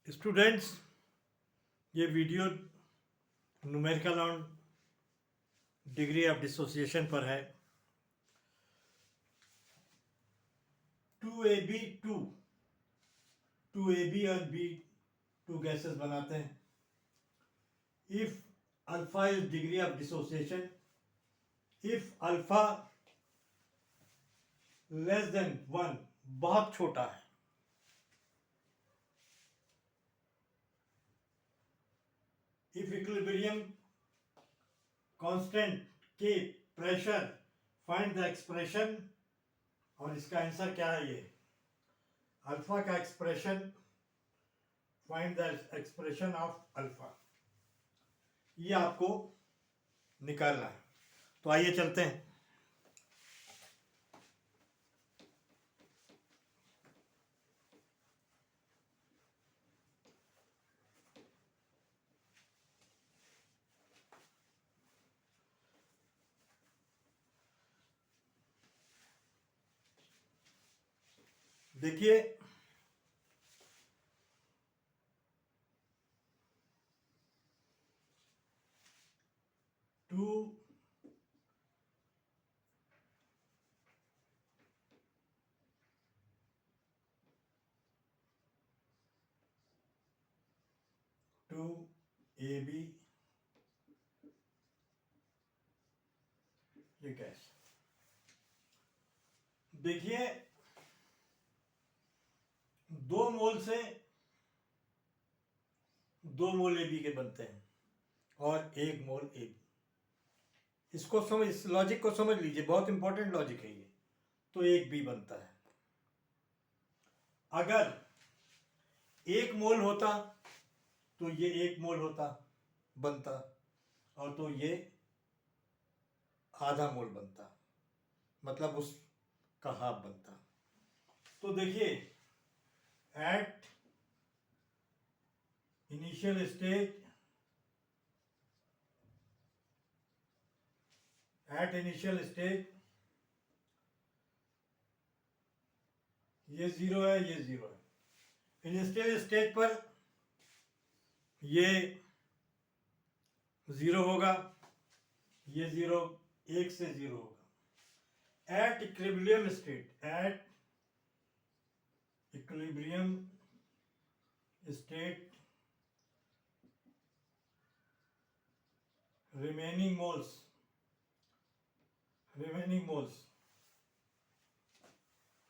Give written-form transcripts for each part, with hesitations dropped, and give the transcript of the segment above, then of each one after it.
Students, ये video numerical on degree of dissociation पर है। 2AB और B टू गैसेस बनाते हैं। If alpha is degree of dissociation, if alpha less than 1 बहुत छोटा है, इफ इक्विलिब्रियम कांस्टेंट के प्रेशर, फाइंड द एक्सप्रेशन। और इसका आंसर क्या है? ये अल्फा का expression, find the expression of alpha, ये आपको निकालना है। तो आइए चलते हैं। देखिए, टू AB ये गैस। देखिए, 2 मोल से 2 मोल AB के बनते हैं और 1 मोल AB। इसको समझ, इस लॉजिक को समझ लीजिए, बहुत इंपॉर्टेंट लॉजिक है ये। तो 1 B बनता है। अगर 1 मोल होता तो ये 1 मोल होता बनता, और तो ये आधा मोल बनता, मतलब उसका हाफ बनता। तो देखिए, एट इनिशियल स्टेज, ये 0 है, ये 0 है। इनिशियल स्टेज पर ये 0 होगा, ये 0 1 से 0 होगा। At equilibrium state, remaining moles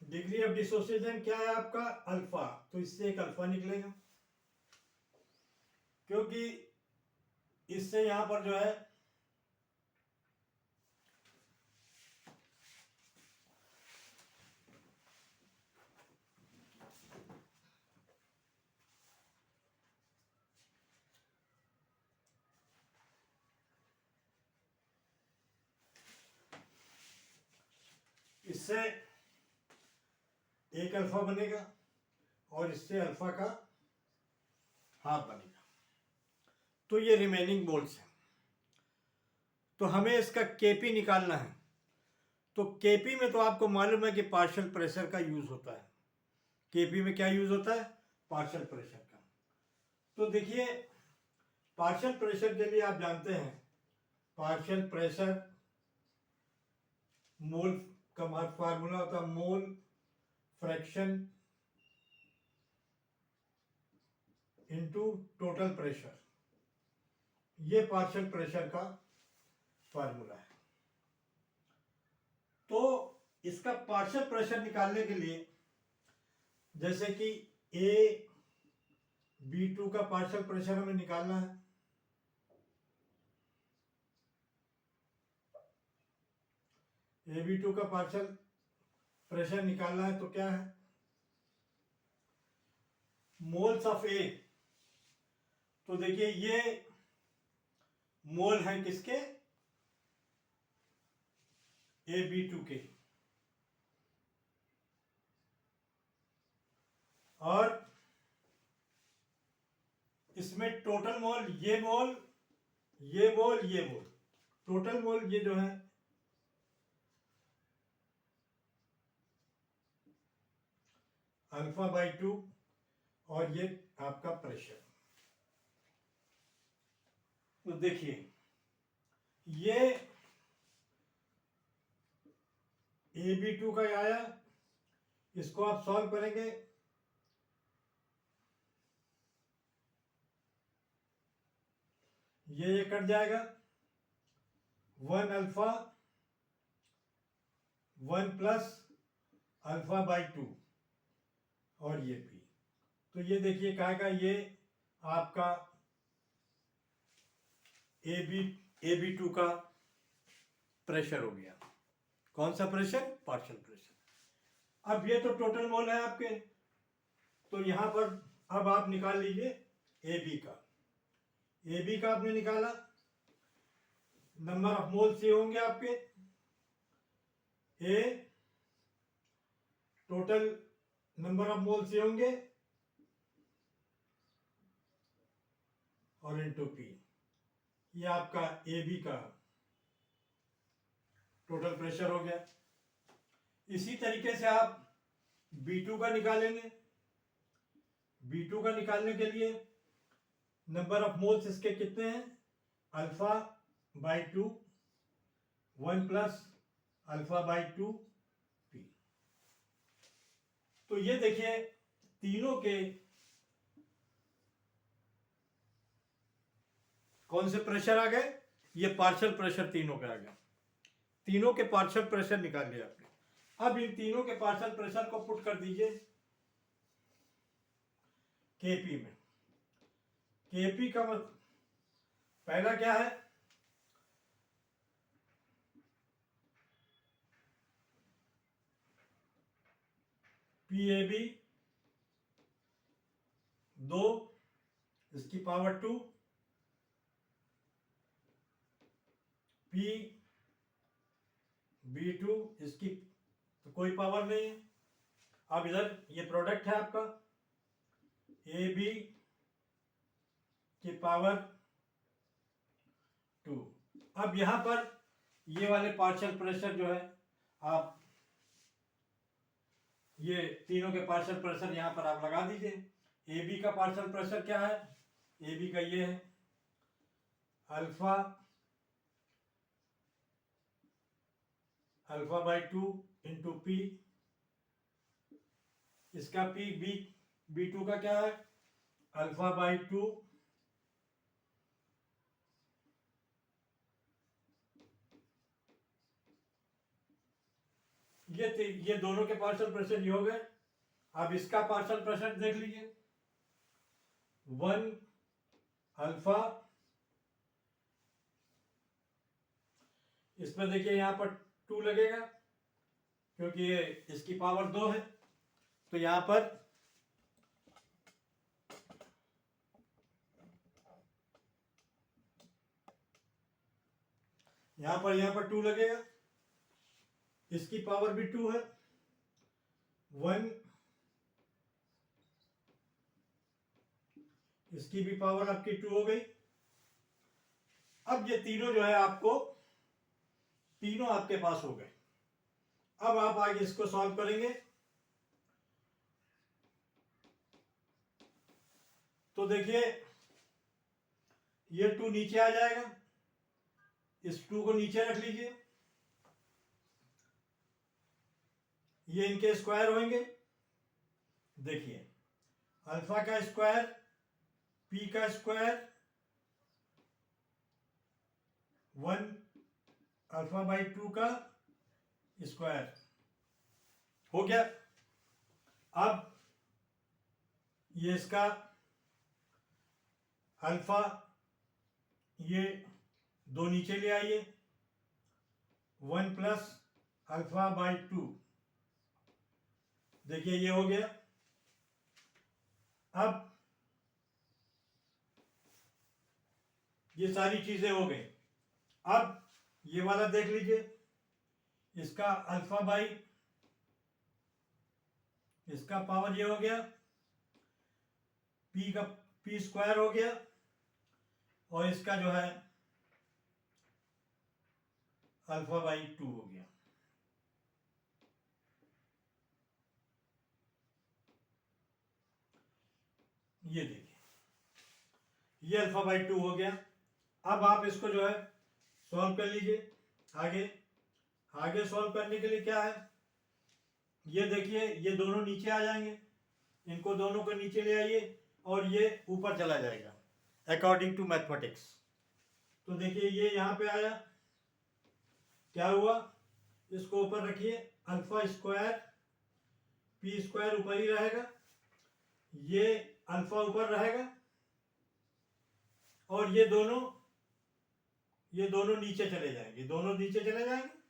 degree of dissociation क्या है आपका? अल्फा। तो इससे एक अल्फा निकलेगा, क्योंकि इससे यहां पर जो है इससे एक अल्फा बनेगा और इससे अल्फा का हाफ बनेगा। तो ये रिमेनिंग मोल्स हैं। तो हमें इसका केपी निकालना है। तो केपी में तो आपको मालूम है कि पार्शियल प्रेशर का यूज होता है। केपी में क्या यूज होता है? पार्शियल प्रेशर का। तो देखिए, पार्शियल प्रेशर के लिए आप जानते हैं, पार्शियल प्रेशर मोल का फार्मूला होता है mole fraction into total pressure. ये पार्शियल प्रेशर का फार्मूला है। तो इसका पार्शियल प्रेशर निकालने के लिए, जैसे कि AB2 का पार्शियल प्रेशर हमें निकालना है। AB2 का पार्शियल प्रेशर निकालना है तो क्या है? Moles of A। तो देखिए, ये मोल है किसके? AB2 के। और इसमें टोटल मोल, ये मोल, ये मोल, ये मोल, टोटल मोल ये जो है अल्फा बाई 2, और ये आपका प्रेशर। तो देखिए ये AB2 का आया, इसको आप सॉल्व करेंगे, ये कट जाएगा, 1 अल्फा 1 प्लस अल्फा बाई 2 और ये P। तो ये देखिए क्या का, ये आपका AB2 का प्रेशर हो गया। कौन सा प्रेशर? Partial pressure. अब ये तो टोटल मोल है आपके, तो यहां पर अब आप निकाल लीजिए AB का। AB का आपने निकाला, नंबर ऑफ मोल्स ये होंगे आपके A, total number of moles ये होंगे और इनटू P। ये आपका AB का टोटल प्रेशर हो गया। इसी तरीके से आप B2 का निकालेंगे। B2 का निकालने के लिए नंबर ऑफ मोल्स इसके कितने हैं? Alpha by 2 1 plus alpha by 2 P। तो ये देखिए तीनों के कौन से प्रेशर आ गए? ये पार्शियल प्रेशर तीनों के आ गए। तीनों के पार्शियल प्रेशर निकाल लिया आपने। अब इन तीनों के पार्शियल प्रेशर को पुट कर दीजिए केपी में। केपी का मतलब पहला क्या है? PAB 2 इसकी पावर 2, PB2 इसकी तो कोई पावर नहीं है। अब इधर ये प्रोडक्ट है आपका AB की पावर 2। अब यहां पर ये वाले पार्शियल प्रेशर जो है, आप ये तीनों के पार्शियल प्रेशर यहां पर आप लगा दीजिए। AB का पार्शियल प्रेशर क्या है? AB का ये है अल्फा बाई 2 इंटू P। इसका B2 का क्या है? अल्फा बाई 2 ये दोनों के पार्शियल प्रेशर ये हो गए। अब इसका पार्शियल प्रेशर देख लीजिए, 1 अल्फा, इसमें देखिए यहां पर 2 लगेगा क्योंकि ये इसकी पावर 2 है, तो यहां पर यहां पर 2 लगेगा, इसकी पावर भी 2 है, 1 इसकी भी पावर आपकी 2 हो गई। अब ये तीनों जो है आपको तीनों आपके पास हो गए। अब आप आगे इसको सॉल्व करेंगे तो देखिए ये 2 नीचे आ जाएगा, इस 2 को नीचे रख लीजिए, ये इनके स्क्वायर होंगे। देखिए अल्फा का स्क्वायर, P का स्क्वायर, 1 अल्फा बाई 2 का स्क्वायर हो गया। अब ये इसका अल्फा, ये 2 नीचे ले आइए, 1 प्लस अल्फा बाई 2, देखिए ये हो गया। अब ये सारी चीजें हो गई। अब ये वाला देख लीजिए, इसका अल्फा बाई, इसका पावर ये हो गया, P का P स्क्वायर हो गया, और इसका जो है अल्फा बाई 2 हो गया। ये देखिए, ये अल्फा बाई 2 हो गया। अब आप इसको जो है सॉल्व कर लीजिए। आगे आगे सॉल्व करने के लिए क्या है, ये देखिए, ये दोनों नीचे आ जाएंगे, इनको दोनों को नीचे ले आइए और ये ऊपर चला जाएगा अकॉर्डिंग टू मैथमेटिक्स। तो देखिए ये यहाँ पे आया, क्या हुआ, इसको ऊपर रखिए, अल्फा स्क्वायर पी स्क्वायर ऊपर ही रहेगा, ये अल्फा ऊपर रहेगा और ये दोनों नीचे चले जाएंगे, दोनों नीचे चले जाएंगे।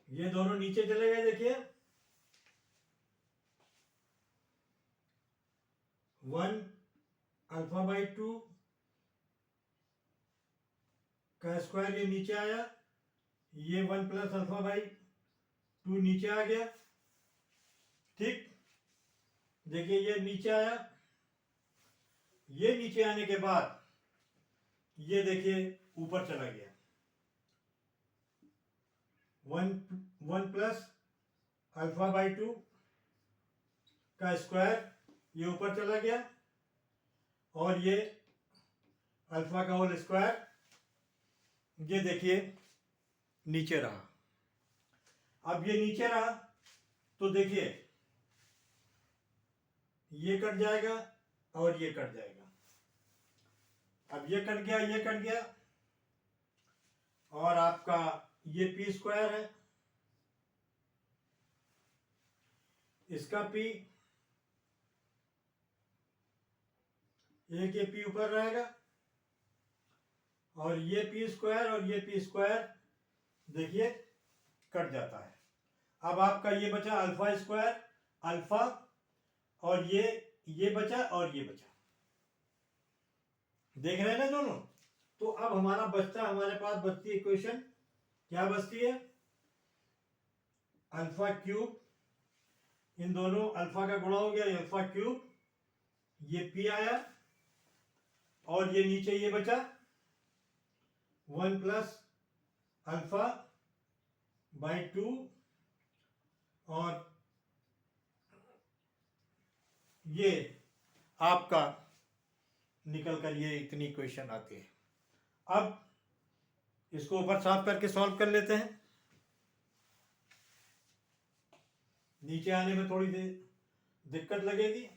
ये दोनों नीचे चले गए, देखिए 1 अल्फा बाई 2 का स्क्वायर ये नीचे आया, ये 1 प्लस अल्फा बाई 2 नीचे आ गया। ठीक, देखिए ये नीचे आया, ये नीचे आने के बाद ये देखिए ऊपर चला गया, 1 प्लस अल्फा बाई 2 का स्क्वायर ये ऊपर चला गया और ये अल्फा का होल स्क्वायर ये देखिए नीचे रहा। अब ये नीचे रहा तो देखिए ये कट जाएगा और ये कट जाएगा। अब ये कट गया, ये कट गया और आपका ये पी स्क्वायर है, इसका पी, एक ये पी ऊपर रहेगा और ये पी स्क्वायर और ये पी स्क्वायर देखिए कट जाता है। अब आपका ये बचा अल्फा स्क्वायर, अल्फा, और ये बचा और ये बचा, देख रहे हैं ना दोनों। तो अब हमारे पास बचती इक्वेशन क्या बचती है, अल्फा क्यूब, इन दोनों अल्फा का गुणा हो गया, अल्फा क्यूब, ये पी आया और ये नीचे ये बचा 1 प्लस अल्फा बाई 2 और ये आपका निकल कर ये इतनी इक्वेशन आती है। अब इसको ऊपर साफ करके सॉल्व कर लेते हैं। नीचे आने में थोड़ी देर दिक्कत लगेगी।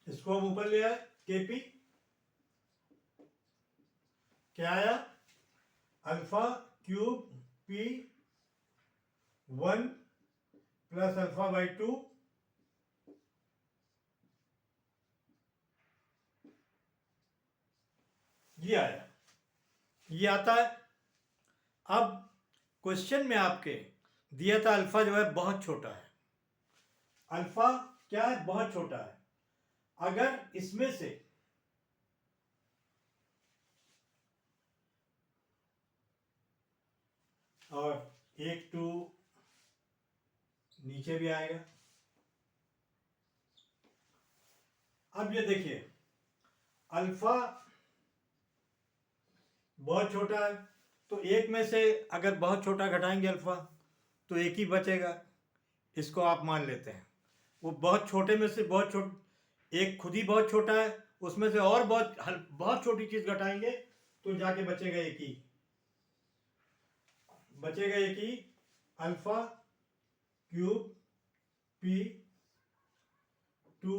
इसको हम ऊपर ले आए, केपी क्या आया, alpha cube P 1 plus alpha by 2 ये आया, ये आता है। अब क्वेश्चन में आपके दिया था अल्फा जो है बहुत छोटा है, अल्फा क्या है, बहुत छोटा है। अगर इसमें से और एक 2 नीचे भी आएगा। अब ये देखिए अल्फा बहुत छोटा है, तो एक में से अगर बहुत छोटा घटाएंगे अल्फा तो एक ही बचेगा, इसको आप मान लेते हैं। वो बहुत छोटे में से एक खुद ही बहुत छोटा है, उसमें से और बहुत छोटी चीज घटाएंगे तो जाके बचेगा एक ही, alpha cube P 2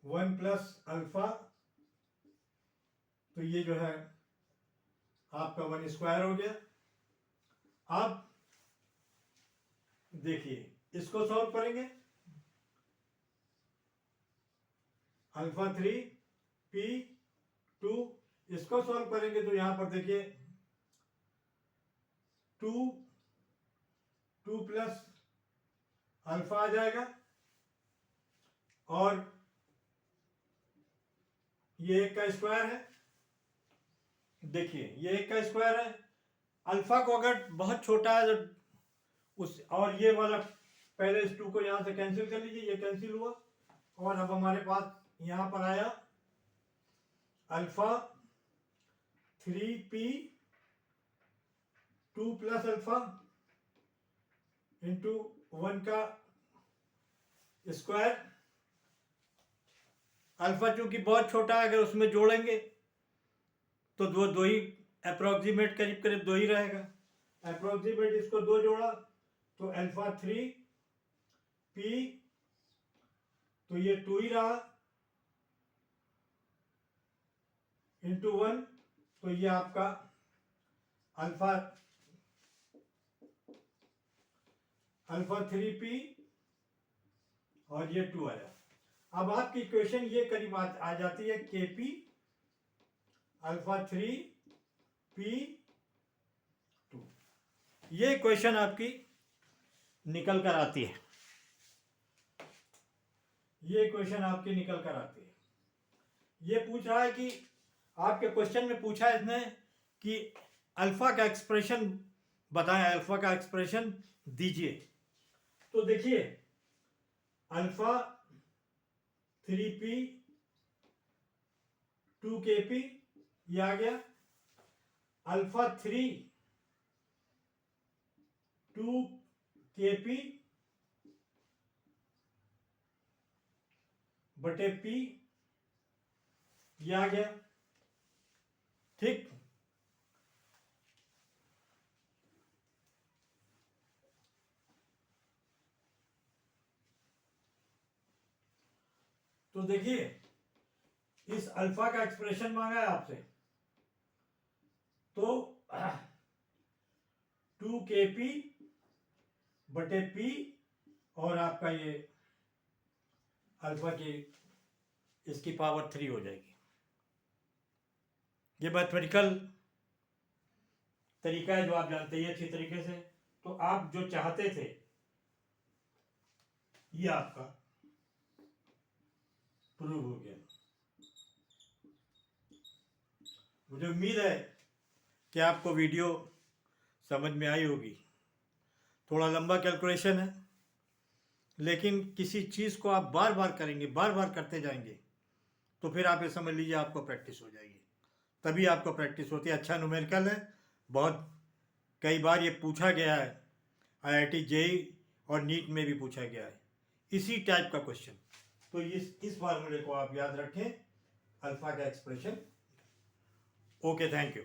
1 plus alpha, तो ये जो है आपका 1 स्क्वायर हो गया। अब देखिए इसको सॉल्व करेंगे, अल्फा 3 पी 2, इसको सॉल्व करेंगे तो यहां पर देखिए 2 प्लस अल्फा आ जाएगा और ये 1 का स्क्वायर है, देखिए ये 1 का स्क्वायर है, अल्फा को अगर बहुत छोटा है तो उस, और ये वाला पहले इस 2 को यहाँ से कैंसिल कर लीजिए, ये कैंसिल हुआ, और अब हमारे पास यहाँ पर आया alpha 3p 2 plus alpha into 1 का स्क्वायर। अल्फा चूंकि बहुत छोटा है, अगर उसमें जोड़ेंगे तो दो ही अप्रोक्सीमेट, करीब करीब 2 ही रहेगा। अप्रोक्सीमेट इसको 2 जोड़ा तो अल्फा 3p, तो ये 2 ही रहा, इंटू 1, तो ये आपका अल्फा 3p और ये 2 आया। अब आपकी इक्वेशन ये करीब आ जाती है kp अल्फा 3p 2। ये इक्वेशन आपकी निकल कर आती है, ये इक्वेशन आपकी निकल कर आती है। ये पूछ रहा है कि आपके क्वेश्चन में पूछा है इसने कि अल्फा का एक्सप्रेशन बताएं, अल्फा का एक्सप्रेशन दीजिए। तो देखिए अल्फा 3p 2kp ये आ गया, अल्फा 3 2kp बटे p ये आ गया, ठीक। तो देखिए इस अल्फा का एक्सप्रेशन मांगा है आपसे, तो 2kp बटे p और आपका ये अल्फा की इसकी पावर 3 हो जाएगी। ये मैथमेटिकल तरीका है जो आप जानते हैं अच्छी तरीके से। तो आप जो चाहते थे ये आपका प्रूव हो गया। मुझे उम्मीद है कि आपको वीडियो समझ में आई होगी। थोड़ा लंबा कैलकुलेशन है, लेकिन किसी चीज़ को आप बार बार करेंगे, बार बार करते जाएंगे, तो फिर आप ये समझ लीजिए आपको प्रैक्टिस हो जाएगी, तभी आपको प्रैक्टिस होती है। अच्छा न्यूमेरिकल है, बहुत कई बार ये पूछा गया है, IIT JEE और नीट में भी पूछा गया है इसी टाइप का क्वेश्चन। तो इस फार्मूले को आप याद रखें, अल्फा का एक्सप्रेशन। Okay, thank you.